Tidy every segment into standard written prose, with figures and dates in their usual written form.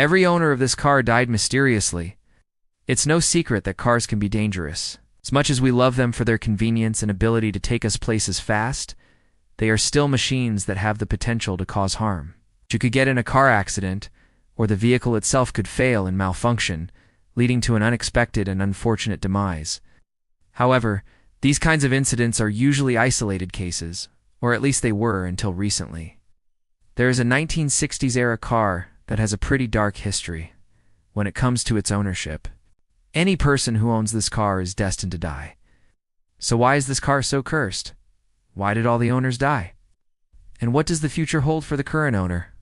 Every owner of this car died mysteriously. It's no secret that cars can be dangerous. As much as we love them for their convenience and ability to take us places fast, they are still machines that have the potential to cause harm. You could get in a car accident, or the vehicle itself could fail and malfunction, leading to an unexpected and unfortunate demise. However, these kinds of incidents are usually isolated cases, or at least they were until recently. There is a 1960s-era car that has a pretty dark history when it comes to its ownership. Any person who owns this car is destined to die. So why is this car so cursed? Why did all the owners die? And what does the future hold for the current owner?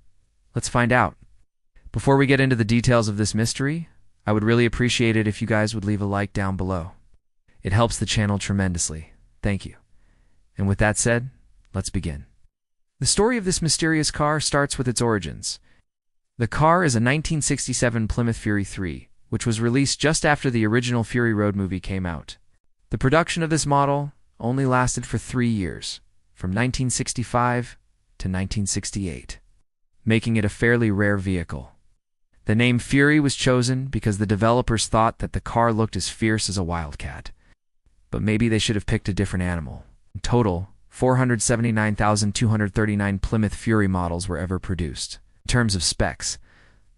Let's find out. Before we get into the details of this mystery, I would really appreciate it if you guys would leave a like down below. It helps the channel tremendously. Thank you. And with that said, let's begin. The story of this mysterious car starts with its origins. The car is a 1967 Plymouth Fury 3, which was released just after the original Fury Road movie came out. The production of this model only lasted for 3 years, from 1965 to 1968, making it a fairly rare vehicle. The name Fury was chosen because the developers thought that the car looked as fierce as a wildcat. But maybe they should have picked a different animal. In total, 479,239 Plymouth Fury models were ever produced. In terms of specs,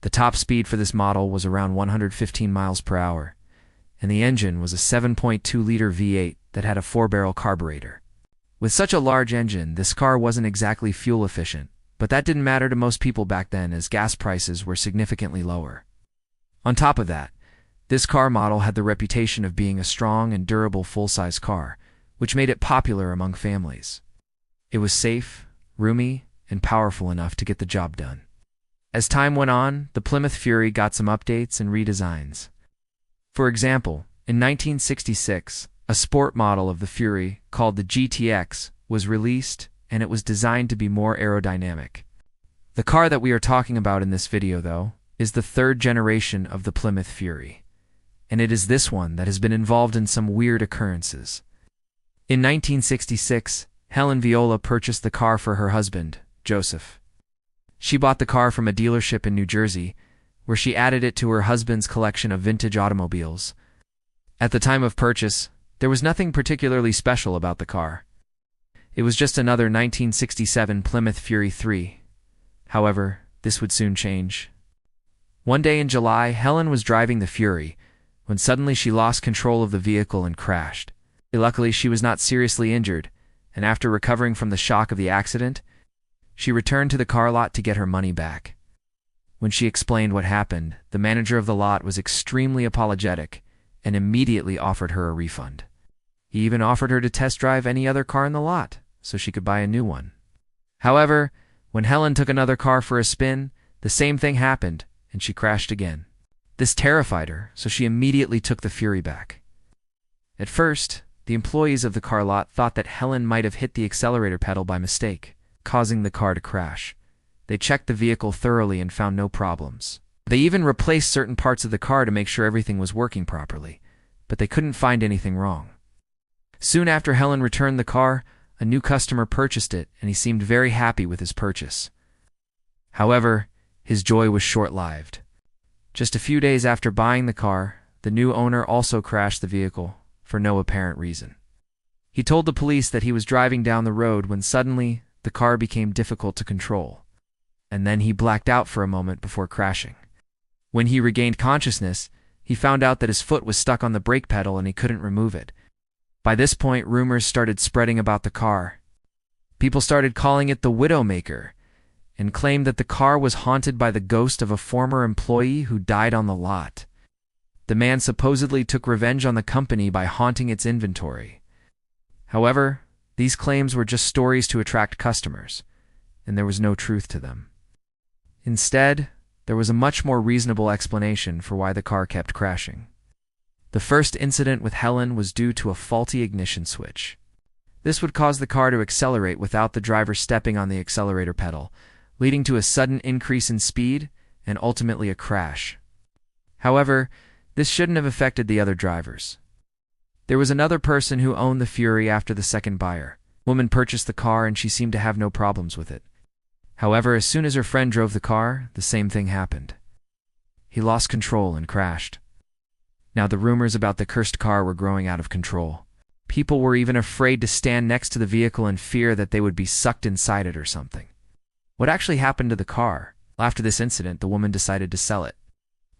the top speed for this model was around 115 miles per hour, and the engine was a 7.2-liter V8 that had a 4-barrel carburetor. With such a large engine, this car wasn't exactly fuel efficient, but that didn't matter to most people back then as gas prices were significantly lower. On top of that, this car model had the reputation of being a strong and durable full-size car, which made it popular among families. It was safe, roomy, and powerful enough to get the job done. As time went on, the Plymouth Fury got some updates and redesigns. For example, in 1966, a sport model of the Fury, called the GTX, was released, and it was designed to be more aerodynamic. The car that we are talking about in this video, though, is the third generation of the Plymouth Fury, and it is this one that has been involved in some weird occurrences. In 1966, Helen Viola purchased the car for her husband, Joseph. She bought the car from a dealership in New Jersey, where she added it to her husband's collection of vintage automobiles. At the time of purchase, there was nothing particularly special about the car. It was just another 1967 Plymouth Fury 3. However, this would soon change. One day in July, Helen was driving the Fury, when suddenly she lost control of the vehicle and crashed. Luckily, she was not seriously injured, and after recovering from the shock of the accident, she returned to the car lot to get her money back. When she explained what happened, the manager of the lot was extremely apologetic and immediately offered her a refund. He even offered her to test drive any other car in the lot, so she could buy a new one. However, when Helen took another car for a spin, the same thing happened, and she crashed again. This terrified her, so she immediately took the Fury back. At first, the employees of the car lot thought that Helen might have hit the accelerator pedal by mistake, causing the car to crash. They checked the vehicle thoroughly and found no problems. They even replaced certain parts of the car to make sure everything was working properly, but they couldn't find anything wrong. Soon after Helen returned the car, a new customer purchased it, and he seemed very happy with his purchase. However, his joy was short-lived. Just a few days after buying the car, the new owner also crashed the vehicle, for no apparent reason. He told the police that he was driving down the road when suddenly the car became difficult to control, and then he blacked out for a moment before crashing. When he regained consciousness, he found out that his foot was stuck on the brake pedal and he couldn't remove it. By this point, rumors started spreading about the car. People started calling it the Widowmaker, and claimed that the car was haunted by the ghost of a former employee who died on the lot. The man supposedly took revenge on the company by haunting its inventory. However, these claims were just stories to attract customers, and there was no truth to them. Instead, there was a much more reasonable explanation for why the car kept crashing. The first incident with Helen was due to a faulty ignition switch. This would cause the car to accelerate without the driver stepping on the accelerator pedal, leading to a sudden increase in speed and ultimately a crash. However, this shouldn't have affected the other drivers. There was another person who owned the Fury after the second buyer. The woman purchased the car and she seemed to have no problems with it. However, as soon as her friend drove the car, the same thing happened. he lost control and crashed. Now the rumors about the cursed car were growing out of control. People were even afraid to stand next to the vehicle in fear that they would be sucked inside it or something. What actually happened to the car? After this incident, the woman decided to sell it.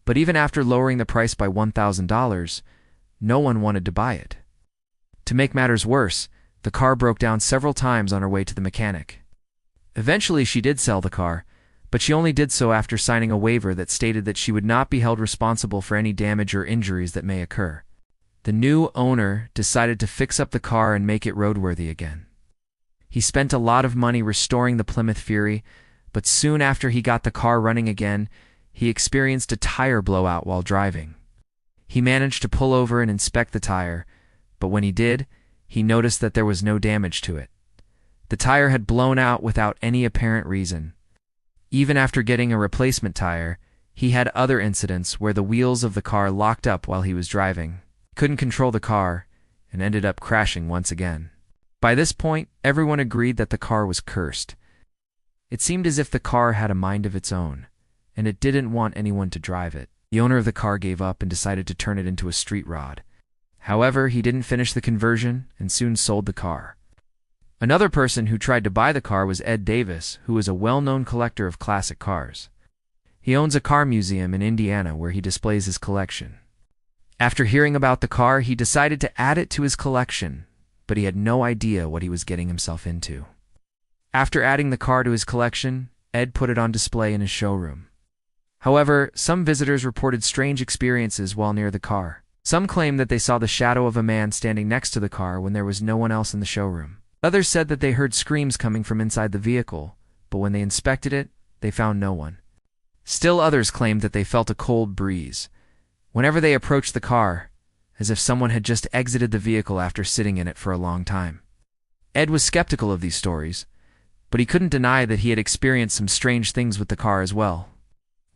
But even after lowering the price by $1,000, no one wanted to buy it. To make matters worse, the car broke down several times on her way to the mechanic. Eventually, she did sell the car, but she only did so after signing a waiver that stated that she would not be held responsible for any damage or injuries that may occur. The new owner decided to fix up the car and make it roadworthy again. He spent a lot of money restoring the Plymouth Fury, but soon after he got the car running again, he experienced a tire blowout while driving. He managed to pull over and inspect the tire, but when he did, he noticed that there was no damage to it. The tire had blown out without any apparent reason. Even after getting a replacement tire, he had other incidents where the wheels of the car locked up while he was driving. Couldn't control the car, and ended up crashing once again. By this point, everyone agreed that the car was cursed. It seemed as if the car had a mind of its own, and it didn't want anyone to drive it. The owner of the car gave up and decided to turn it into a street rod. However, he didn't finish the conversion and soon sold the car. Another person who tried to buy the car was Ed Davis, who is a well-known collector of classic cars. He owns a car museum in Indiana where he displays his collection. After hearing about the car, he decided to add it to his collection, but he had no idea what he was getting himself into. After adding the car to his collection, Ed put it on display in his showroom. However, some visitors reported strange experiences while near the car. Some claimed that they saw the shadow of a man standing next to the car when there was no one else in the showroom. Others said that they heard screams coming from inside the vehicle, but when they inspected it, they found no one. Still others claimed that they felt a cold breeze whenever they approached the car, as if someone had just exited the vehicle after sitting in it for a long time. Ed was skeptical of these stories, but he couldn't deny that he had experienced some strange things with the car as well.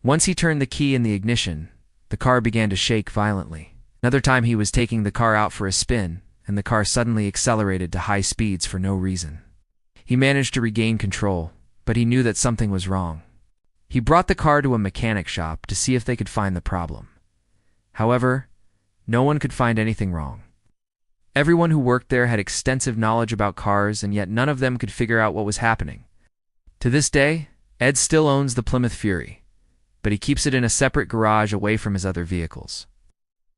Once he turned the key in the ignition, the car began to shake violently. Another time he was taking the car out for a spin, and the car suddenly accelerated to high speeds for no reason. He managed to regain control, but he knew that something was wrong. He brought the car to a mechanic shop to see if they could find the problem. However, no one could find anything wrong. Everyone who worked there had extensive knowledge about cars, and yet none of them could figure out what was happening. To this day, Ed still owns the Plymouth Fury, but he keeps it in a separate garage away from his other vehicles.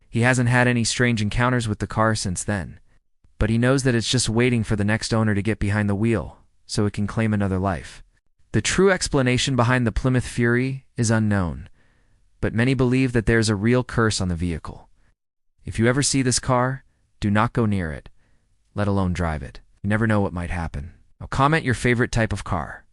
He hasn't had any strange encounters with the car since then, but he knows that it's just waiting for the next owner to get behind the wheel so it can claim another life. The true explanation behind the Plymouth Fury is unknown, but many believe that there's a real curse on the vehicle. If you ever see this car, do not go near it, let alone drive it. You never know what might happen. Now comment your favorite type of car.